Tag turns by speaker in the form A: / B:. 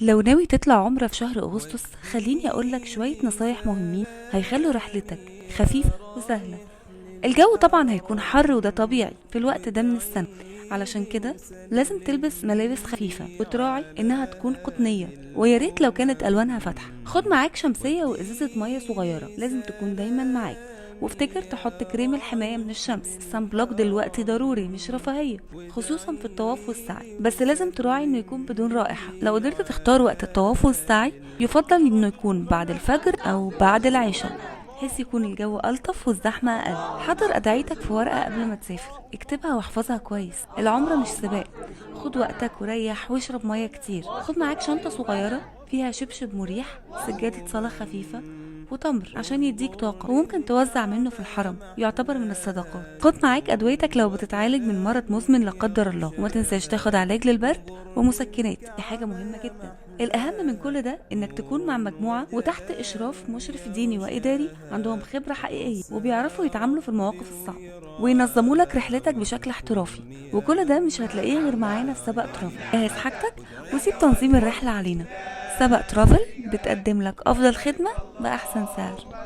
A: لو ناوي تطلع عمرة في شهر أغسطس، خليني أقولك شوية نصايح مهمين هيخلوا رحلتك خفيفة وسهلة. الجو طبعا هيكون حر وده طبيعي في الوقت ده من السنة، علشان كده لازم تلبس ملابس خفيفة وتراعي انها تكون قطنية، وياريت لو كانت الوانها فاتحة. خد معاك شمسية وازازة مية صغيرة لازم تكون دايما معاك، وافتكر تحط كريم الحماية من الشمس. السان بلوك دلوقتي ضروري مش رفاهية، خصوصا في الطواف والسعي، بس لازم تراعي انه يكون بدون رائحة. لو قدرت تختار وقت الطواف والسعي، يفضل انه يكون بعد الفجر او بعد العشاء، بحيث يكون الجو ألطف والزحمة أقل. حضر أدعيتك في ورقة قبل ما تسافر، اكتبها واحفظها كويس. العمرة مش سباق، خد وقتك وريح واشرب مية كتير. خد معاك شنطة صغيرة فيها شبشب مريح، سجادة صلاة خفيفة، وتمر عشان يديك طاقة، وممكن توزع منه في الحرم، يعتبر من الصدقات. خد معاك أدويتك لو بتتعالج من مرض مزمن لا قدر الله، وما تنساش تاخد علاج للبرد ومسكنات، دي حاجة مهمة جدا. الأهم من كل ده إنك تكون مع مجموعة وتحت إشراف مشرف ديني وإداري عندهم خبرة حقيقية وبيعرفوا يتعاملوا في المواقف الصعبة، وينظموا لك رحلتك بشكل احترافي. وكل ده مش هتلاقيه غير معانا في سبق ترافل. جهز حاجتك وسيب تنظيم الرحلة علينا. سبق ترافل بتقدم لك أفضل خدمة بأحسن سعر.